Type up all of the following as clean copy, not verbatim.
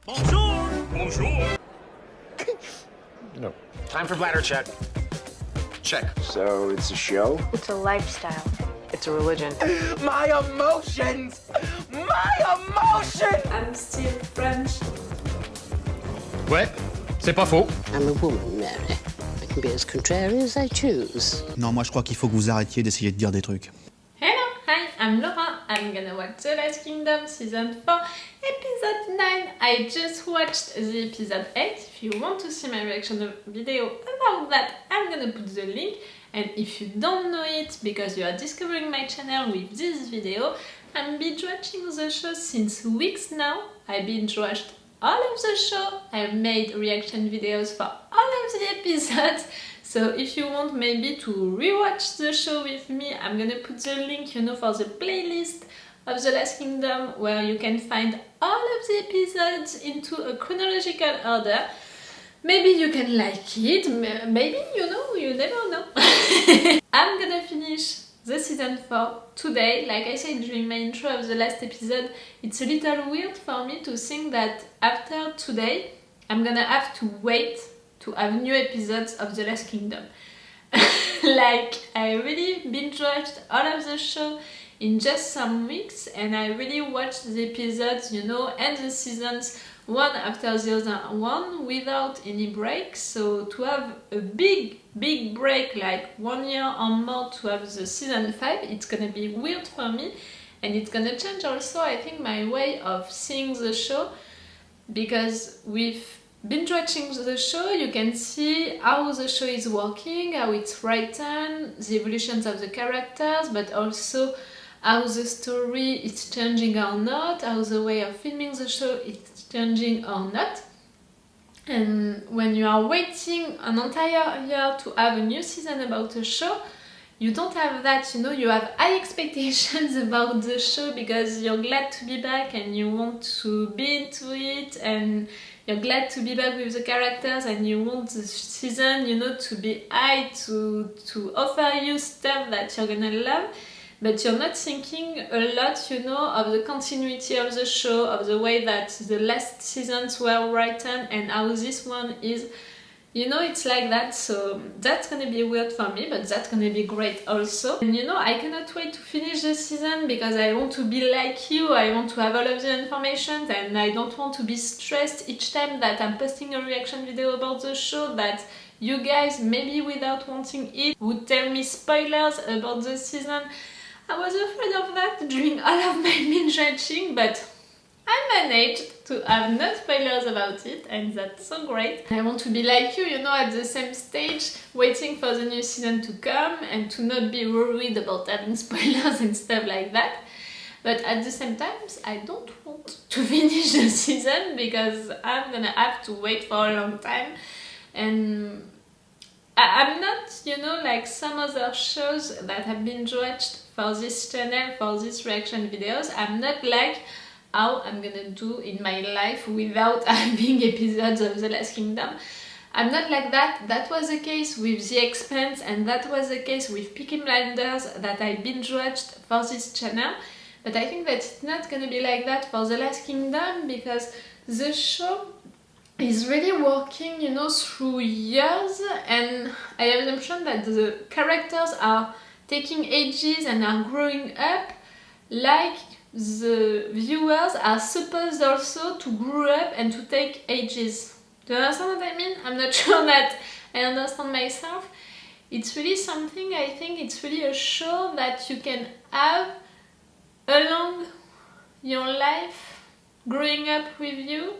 Bonjour! Bonjour! No. Time for bladder check. Check. So it's a show? It's a lifestyle. It's a religion. My emotions! My emotions! I'm still French. Ouais, c'est pas faux. I'm a woman, Mary. I can be as contrary as I choose. Non, moi je crois qu'il faut que vous arrêtiez d'essayer de dire des trucs. Hello, hi, I'm Laura. I'm gonna watch The Last Kingdom Season 4, Episode 9. I just watched the Episode 8. If you want to see my reaction video about that, I'm gonna put the link. And if you don't know it, because you are discovering my channel with this video, I'm binge watching the show since weeks now. I binge watched all of the show. I've made reaction videos for all of the episodes. So if you want maybe to rewatch the show with me, I'm gonna put the link, for the playlist of The Last Kingdom, where you can find all of the episodes into a chronological order. Maybe you can like it, maybe, you never know. I'm gonna finish the season 4 today. Like I said during my intro of the last episode, it's a little weird for me to think that after today, I'm gonna have to wait to have new episodes of The Last Kingdom. Like, I really binge watched all of the show in just some weeks, and I really watched the episodes, and the seasons one after the other one without any breaks. So to have a big break, like 1 year or more, to have the season 5, it's gonna be weird for me, and it's gonna change also, I think, my way of seeing the show, because with binge watching the show, you can see how the show is working, how it's written, the evolutions of the characters, but also how the story is changing or not, how the way of filming the show is changing or not. And when you are waiting an entire year to have a new season about a show, you don't have that, you have high expectations about the show because you're glad to be back and you want to be into it, and you're glad to be back with the characters, and you want the season, to be high, to offer you stuff that you're gonna love. But you're not thinking a lot, of the continuity of the show, of the way that the last seasons were written and how this one is. It's like that, so that's gonna be weird for me, but that's gonna be great also. And I cannot wait to finish the season because I want to be like you, I want to have all of the information, and I don't want to be stressed each time that I'm posting a reaction video about the show, that you guys, maybe without wanting it, would tell me spoilers about the season. I was afraid of that during all of my binge watching, but I managed to have no spoilers about it, and that's so great. I want to be like you, at the same stage, waiting for the new season to come and to not be worried about having spoilers and stuff like that. But at the same time, I don't want to finish the season because I'm gonna have to wait for a long time. And I'm not, like some other shows that have been watched for this channel, for these reaction videos. I'm not like how I'm gonna do in my life without having episodes of The Last Kingdom. I'm not like that. That was the case with The Expanse, and that was the case with Peaky Blinders that I binge watched for this channel. But I think that it's not gonna be like that for The Last Kingdom, because the show is really working, through years, and I have the impression that the characters are taking ages and are growing up, like the viewers are supposed also to grow up and to take ages. Do you understand what I mean? I'm not sure that I understand myself. It's really something, I think it's really a show that you can have along your life, growing up with you,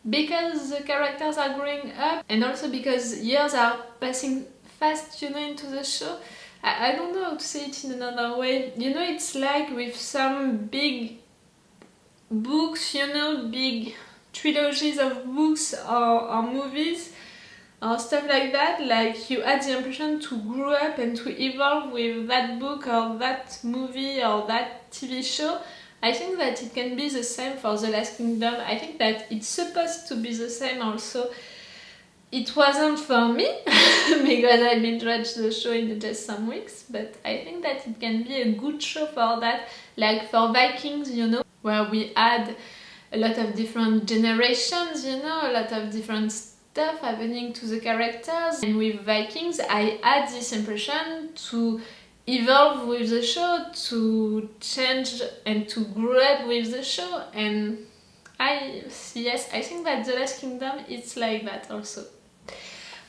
because the characters are growing up, and also because years are passing fast, into the show. I don't know how to say it in another way. It's like with some big books, big trilogies of books or movies or stuff like that, like you had the impression to grow up and to evolve with that book or that movie or that TV show. I think that it can be the same for The Last Kingdom. I think that it's supposed to be the same also. It wasn't for me because I binge watched the show in just some weeks, but I think that it can be a good show for that, like for Vikings, where we had a lot of different generations, you know, a lot of different stuff happening to the characters. And with Vikings, I had this impression to evolve with the show, to change and to grow up with the show. And I think that The Last Kingdom is like that also.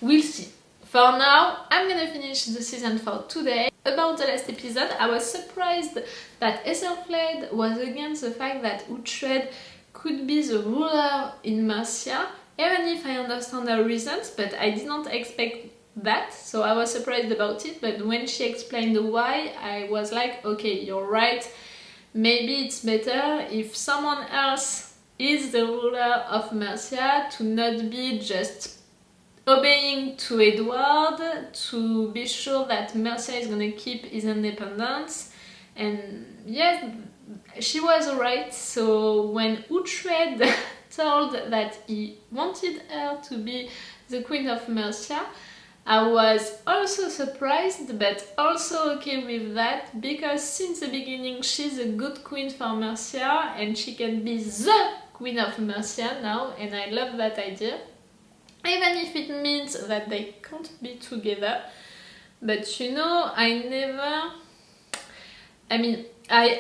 We'll see. For now, I'm gonna finish the season 4 today. About the last episode, I was surprised that Ethelflaed was against the fact that Uthred could be the ruler in Mercia, even if I understand her reasons, but I did not expect that, so I was surprised about it. But when she explained the why, I was like, okay, you're right, maybe it's better if someone else is the ruler of Mercia, to not be just obeying to Edward, to be sure that Mercia is gonna keep his independence. And yes, she was right. So when Uthred told that he wanted her to be the Queen of Mercia, I was also surprised, but also okay with that, because since the beginning she's a good queen for Mercia and she can be the Queen of Mercia now, and I love that idea. Even if it means that they can't be together. But you know, I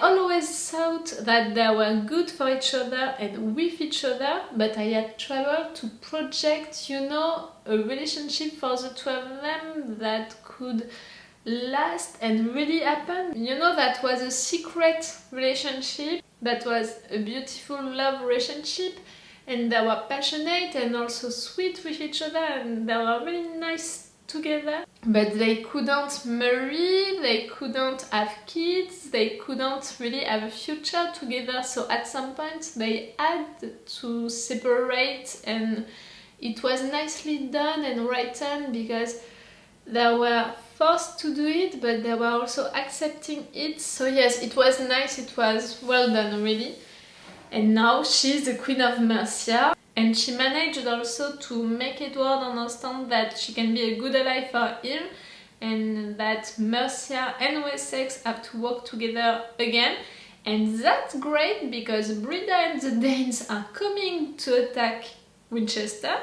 always thought that they were good for each other and with each other, but I had trouble to project, you know, a relationship for the two of them that could last and really happen. You know, that was a secret relationship, that was a beautiful love relationship, and they were passionate and also sweet with each other, and they were really nice together. But they couldn't marry, they couldn't have kids, they couldn't really have a future together. So at some point they had to separate, and it was nicely done and written because they were forced to do it, but they were also accepting it. So yes, it was nice, it was well done really. And now she's the Queen of Mercia, and she managed also to make Edward understand that she can be a good ally for him, and that Mercia and Wessex have to work together again. And that's great, because Brida and the Danes are coming to attack Winchester.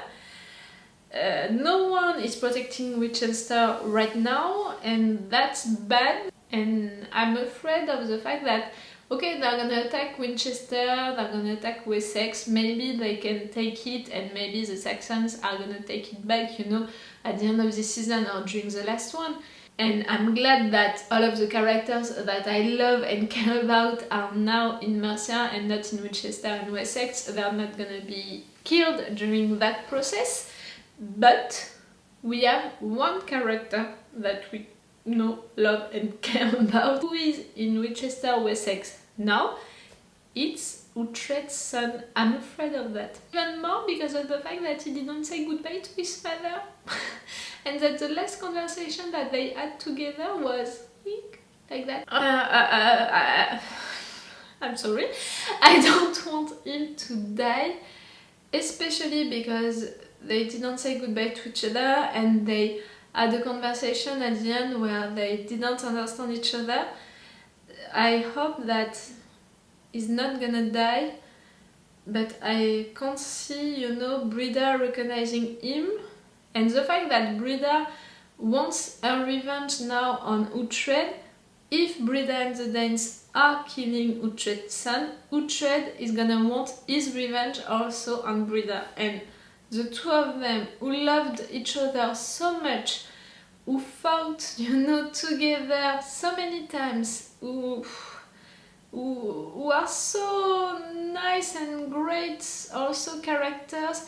No one is protecting Winchester right now, and that's bad. And I'm afraid of the fact that okay, they're gonna attack Winchester, they're gonna attack Wessex, maybe they can take it, and maybe the Saxons are gonna take it back, you know, at the end of the season or during the last one. And I'm glad that all of the characters that I love and care about are now in Mercia and not in Winchester and Wessex. They're not gonna be killed during that process, but we have one character that we know, love and care about, who is in Winchester, Wessex now. It's Uthred's son. I'm afraid of that. Even more because of the fact that he didn't say goodbye to his father and that the last conversation that they had together was like that. I'm sorry. I don't want him to die, especially because they didn't say goodbye to each other and they had a conversation at the end where they didn't understand each other. I hope that he's not gonna die, but I can't see, you know, Brida recognizing him. And the fact that Brida wants her revenge now on Uthred, if Brida and the Danes are killing Uthred's son, Uthred is gonna want his revenge also on Brida. And the two of them, who loved each other so much, who fought, you know, together so many times, who are so nice and great also characters,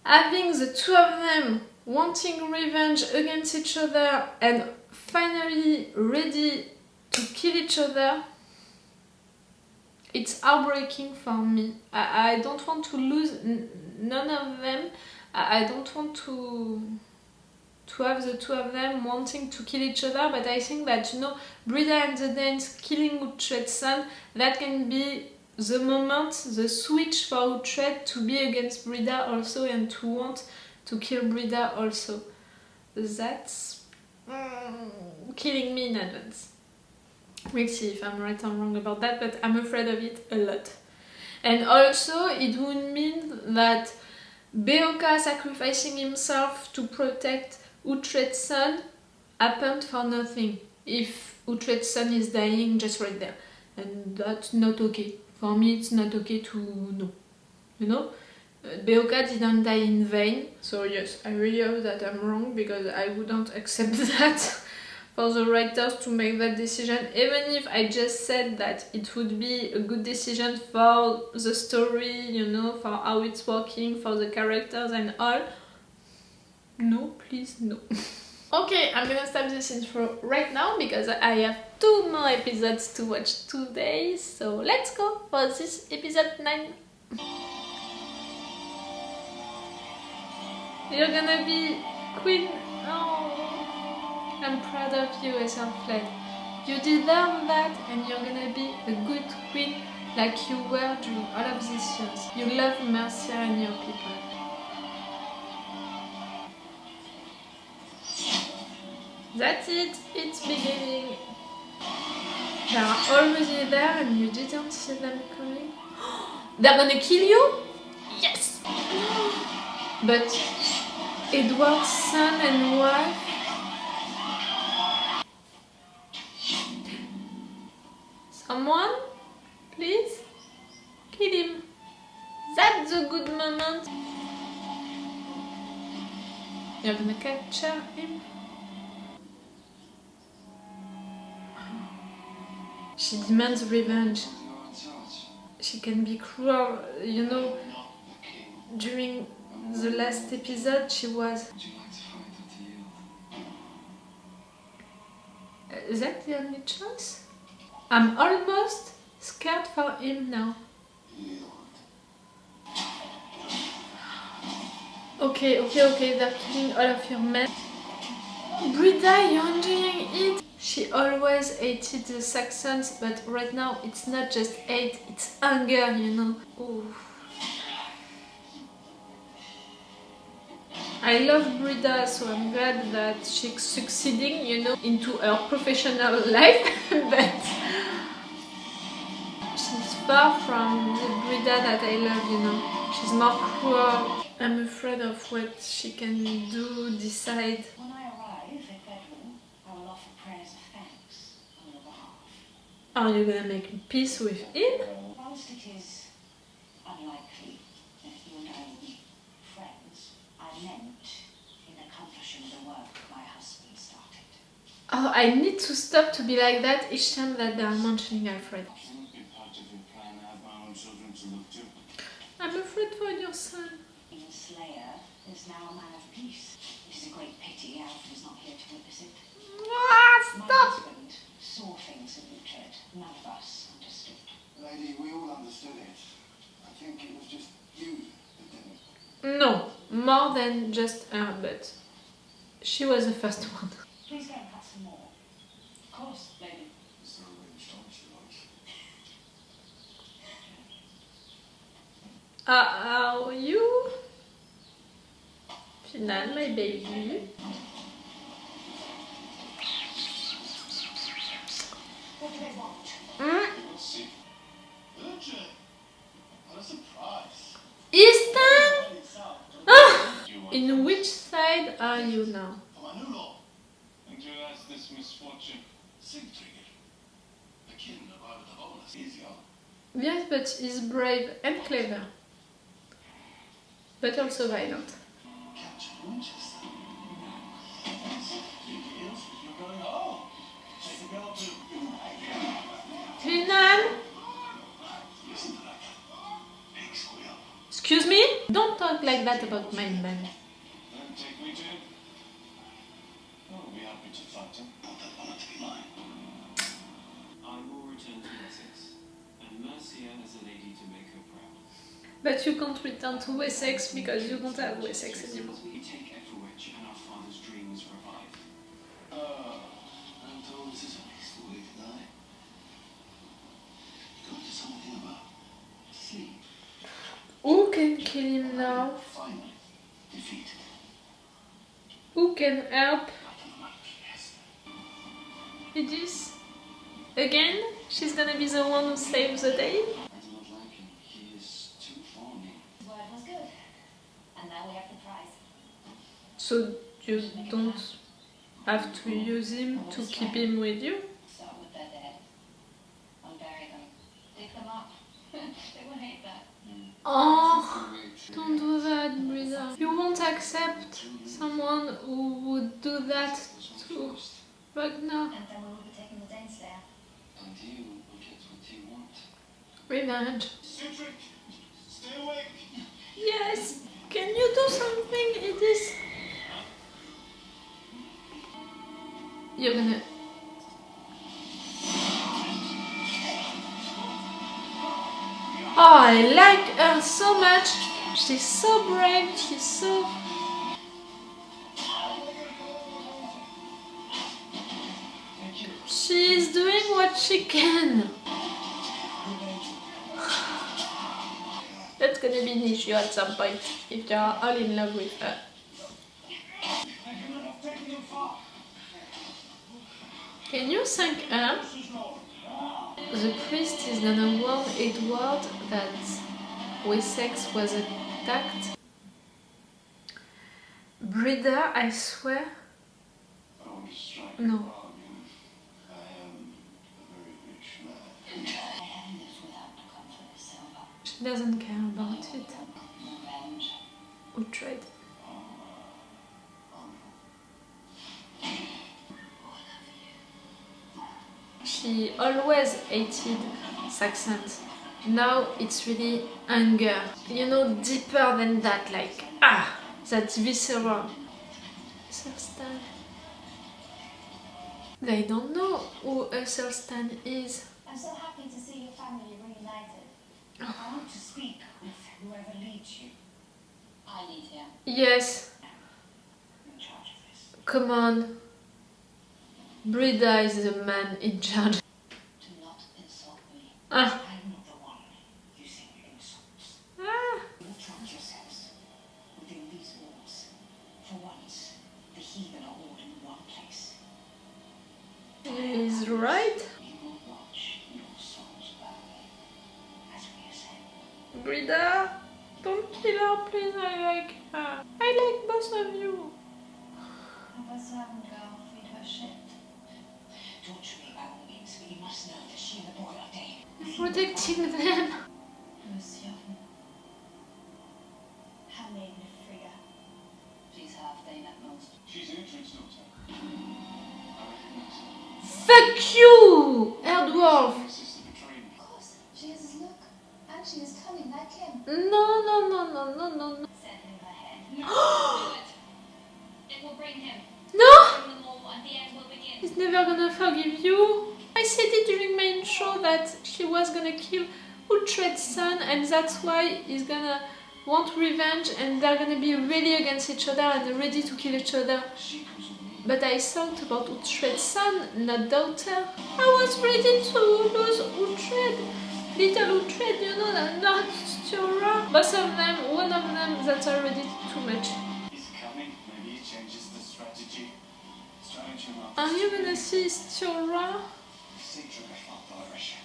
having the two of them wanting revenge against each other and finally ready to kill each other, it's heartbreaking for me. I don't want to lose none of them. I don't want to have the two of them wanting to kill each other, but I think that, you know, Brida and the Danes killing Uthred's son, that can be the moment, the switch for Uthred to be against Brida also and to want to kill Brida also. That's killing me in advance. We'll see if I'm right or wrong about that, but I'm afraid of it a lot. And also it would mean that Beoka sacrificing himself to protect Uthred's son happened for nothing. If Uthred's son is dying just right there. And that's not okay. For me it's not okay to know. You know? Beoka didn't die in vain. So yes, I really hope that I'm wrong because I wouldn't accept that for the writers to make that decision. Even if I just said that it would be a good decision for the story, you know, for how it's working, for the characters and all. No, please, no. Okay, I'm gonna stop this intro right now because I have 2 more episodes to watch today. So let's go for this episode 9. You're gonna be queen. Oh, I'm proud of you, Uthred. You deserve that and you're gonna be a good queen like you were during all of these years. You love Mercia and your people. That's it, it's beginning. They are already there and you didn't see them coming. They're gonna kill you? Yes! But Edward's son and wife? Someone? Please? Kill him. That's a good moment. You're gonna capture him? She demands revenge. She can be cruel, you know. During the last episode she was... Is that the only choice? I'm almost scared for him now. Okay, they're killing all of your men. Brida, you're enjoying it! She always hated the Saxons, but right now it's not just hate, it's anger, you know. Ooh. I love Brida, so I'm glad that she's succeeding, you know, into her professional life, but she's far from the Brida that I love, you know. She's more cruel. I'm afraid of what she can do, decide. When I arrive at Bedouin, I will offer prayers of thanks on your behalf. Are you gonna make peace with him? Whilst it is unlikely that you and I will be friends, I meant in accomplishing the work my husband started. Oh, I need to stop to be like that each time that they are mentioning Alfred. I'm afraid for your son. The Slayer is now a man of peace. It is a great pity Alfred is not here to witness it. Ah, My stop! husband saw things in Uthred none of us understood. Lady, we all understood it. I think it was just you that didn't. No, more than just her, but she was the first one. Please go and cut some more. Of course, lady. Is there a range on she likes? How are you? Finnan, my baby. What do they want? We'll see. Uthred! What a surprise. Easton! Ah! In which side are you now? For my new law, And who has this misfortune? Sigtryggr. The kin of Ivan the Bonus. He's young. Yes, but he's brave and clever. But also violent. Captain Winchester. Big deals if you're going home. Take the girl to... Finnan! Listen to that. Big squeal. Excuse me? Don't talk like that about my man. Then take me to him. I'll be happy to fight him. I want that honor to be mine. I will return to Essex, and Mercia as a lady to make her proud. But you can't return to Wessex because you don't have Wessex anymore. We take Etheridge and our father's dreams revived. I'm told this is a peaceful way to die. You got to something about sleep. Who can kill him now? Finally, defeated. Who can help? Eadith? Again? She's gonna be the one who saves the day? I do not like him. He is And now we have the prize. So you don't have to use him to keep him with you? Start with their dead. Unbury them. Dig them up. They will hate that. Oh, don't do that, Brida. You won't accept someone who would do that to Ragnar. And then we will be taking the Danes there. And you will get what you want. Revenge. Cedric, stay awake. Yes! Can you do something, Eadith? You're gonna... Oh, I like her so much. She's so brave, she's so... She's doing what she can. That's gonna be an issue at some point, if you're all in love with her. Can you thank her? The priest is gonna warn Edward that Wessex was attacked. Brida, I swear. I want to strike No. a bargain. I am a very rich man. I haven't lived without the comfort of silver. She doesn't care about it. Revenge. Uthred. She always hated Saxons. Now it's really anger. You know, deeper than that, like, that's visceral. Etherstan. They don't know who Etherstan is. I'm so happy to see your family reunited. I want to speak with whoever leads you. I lead him. Yes, In charge of this. come on. Brida is the man in charge. Do not insult me. Ah. I'm not the one using insults. Ah. You will trap yourselves within these walls. For once, the heathen are all in one place. He's right. We will watch your souls burn, as we ascend. Brida, don't kill her, please. I like her. I like both of you. Have a servant girl feed her shit. Torture me by all means, but you must know that she and the boy are dead. Protecting them. Monsieur, handmaiden of Frigga. She's half Dane at most. She's Uthred's daughter. I recognize her. Fuck you, Erdwolf. My sister betrayed me. Of course, she has his look, and she is cunning like him. No, no, no, no, no, no, no. Set in her head. No, do it. It will bring him. No! Bring them all, and the end will begin. He's never gonna forgive you. I said it during my intro that she was gonna kill Uthred's son, and that's why he's gonna want revenge, and they're gonna be really against each other and ready to kill each other. She comes with me. But I thought about Uthred's son, not daughter. I was ready to lose Uthred. Little Uthred, you know, that not Stora. Both of them, one of them, that's already too much. He's coming. Maybe he changes the strategy. Strategy not. Are you gonna see Stora? Cedric is not Irish.